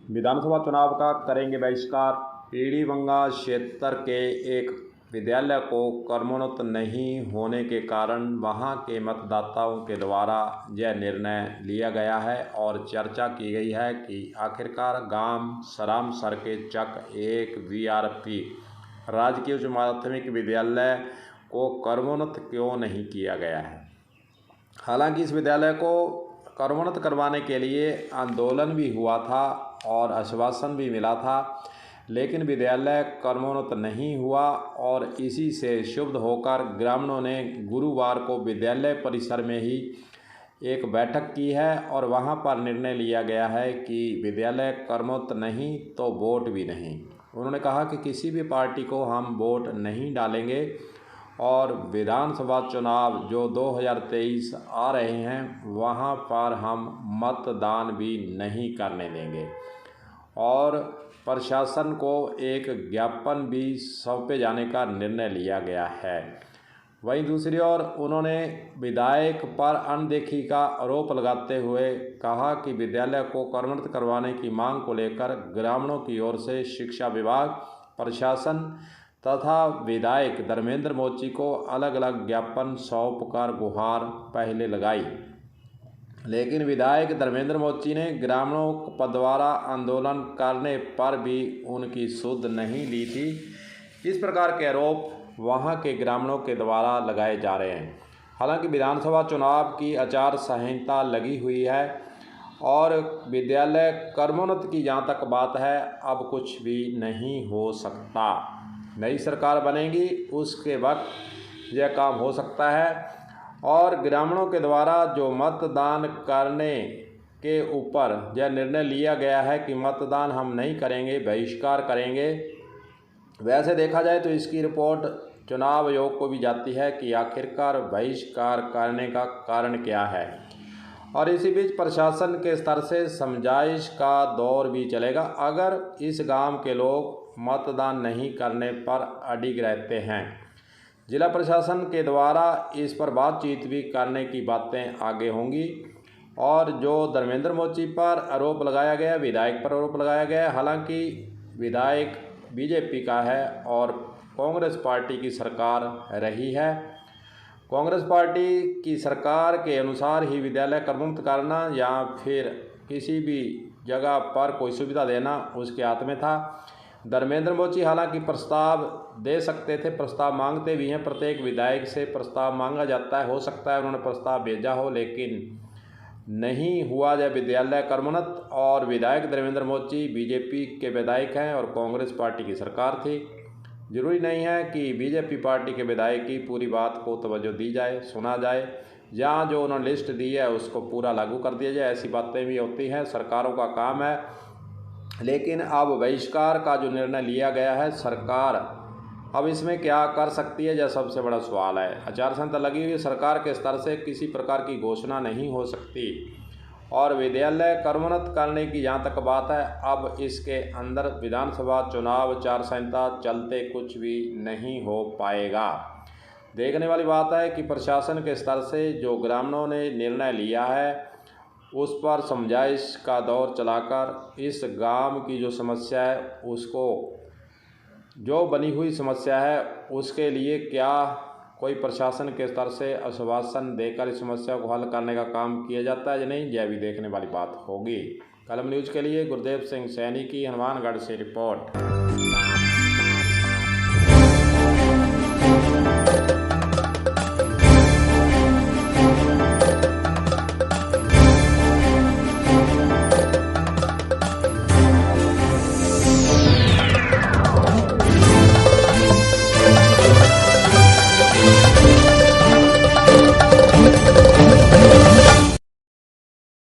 विधानसभा चुनाव का करेंगे बहिष्कार। पीढ़ीबंगा क्षेत्र के एक विद्यालय को क्रमोन्नत नहीं होने के कारण वहां के मतदाताओं के द्वारा यह निर्णय लिया गया है और चर्चा की गई है कि आखिरकार गांव सराम सर के चक एक वीआरपी राजकीय उच्च माध्यमिक विद्यालय को क्रमोन्नत क्यों नहीं किया गया है। हालांकि इस विद्यालय को क्रमोन्नत करवाने के लिए आंदोलन भी हुआ था और आश्वासन भी मिला था, लेकिन विद्यालय क्रमोन्नत नहीं हुआ और इसी से क्षुब्ध होकर ग्रामीणों ने गुरुवार को विद्यालय परिसर में ही एक बैठक की है और वहां पर निर्णय लिया गया है कि विद्यालय क्रमोन्नत नहीं तो वोट भी नहीं। उन्होंने कहा कि किसी भी पार्टी को हम वोट नहीं डालेंगे और विधानसभा चुनाव जो 2023 आ रहे हैं वहां पर हम मतदान भी नहीं करने देंगे और प्रशासन को एक ज्ञापन भी सौंपे जाने का निर्णय लिया गया है। वहीं दूसरी ओर उन्होंने विधायक पर अनदेखी का आरोप लगाते हुए कहा कि विद्यालय को क्रमोन्नत करवाने की मांग को लेकर ग्रामीणों की ओर से शिक्षा विभाग, प्रशासन तथा विधायक धर्मेंद्र मोची को अलग अलग ज्ञापन सौंपकर गुहार पहले लगाई, लेकिन विधायक धर्मेंद्र मोची ने ग्रामीणों द्वारा आंदोलन करने पर भी उनकी सुध नहीं ली थी। इस प्रकार के आरोप वहां के ग्रामीणों के द्वारा लगाए जा रहे हैं। हालांकि विधानसभा चुनाव की आचार संहिता लगी हुई है और विद्यालय क्रमोन्नत की जहाँ तक बात है अब कुछ भी नहीं हो सकता। नई सरकार बनेगी उसके वक्त यह काम हो सकता है और ग्रामीणों के द्वारा जो मतदान करने के ऊपर यह निर्णय लिया गया है कि मतदान हम नहीं करेंगे, बहिष्कार करेंगे। वैसे देखा जाए तो इसकी रिपोर्ट चुनाव आयोग को भी जाती है कि आखिरकार बहिष्कार करने का कारण क्या है और इसी बीच प्रशासन के स्तर से समझाइश का दौर भी चलेगा। अगर इस गांव के लोग मतदान नहीं करने पर अडिग रहते हैं, जिला प्रशासन के द्वारा इस पर बातचीत भी करने की बातें आगे होंगी। और जो धर्मेंद्र मोची पर आरोप लगाया गया, विधायक पर आरोप लगाया गया, हालांकि विधायक बीजेपी का है और कांग्रेस पार्टी की सरकार रही है। कांग्रेस पार्टी की सरकार के अनुसार ही विद्यालय क्रमोन्नत करना या फिर किसी भी जगह पर कोई सुविधा देना उसके हाथ में था। धर्मेंद्र मोची हालांकि प्रस्ताव दे सकते थे, प्रस्ताव मांगते भी हैं, प्रत्येक विधायक से प्रस्ताव मांगा जाता है, हो सकता है उन्होंने प्रस्ताव भेजा हो, लेकिन नहीं हुआ जब विद्यालय क्रमोन्नत। और विधायक धर्मेंद्र मोची बीजेपी के विधायक हैं और कांग्रेस पार्टी की सरकार थी। जरूरी नहीं है कि बीजेपी पार्टी के विधायक की पूरी बात को तवज्जो दी जाए, सुना जाए, जहाँ जो उन्होंने लिस्ट दी है उसको पूरा लागू कर दिया जाए। ऐसी बातें भी होती हैं, सरकारों का काम है। लेकिन अब बहिष्कार का जो निर्णय लिया गया है, सरकार अब इसमें क्या कर सकती है, यह सबसे बड़ा सवाल है। आचार संहिता लगी हुई, सरकार के स्तर से किसी प्रकार की घोषणा नहीं हो सकती और विद्यालय क्रमोन्नत करने की जहाँ तक बात है, अब इसके अंदर विधानसभा चुनाव आचार संहिता चलते कुछ भी नहीं हो पाएगा। देखने वाली बात है कि प्रशासन के स्तर से जो ग्रामीणों ने निर्णय लिया है उस पर समझाइश का दौर चलाकर इस गांव की जो समस्या है उसको, जो बनी हुई समस्या है उसके लिए क्या कोई प्रशासन के स्तर से आश्वासन देकर इस समस्या को हल करने का काम किया जाता है या नहीं, यह भी देखने वाली बात होगी। कलम न्यूज़ के लिए गुरदेव सिंह सैनी की हनुमानगढ़ से रिपोर्ट।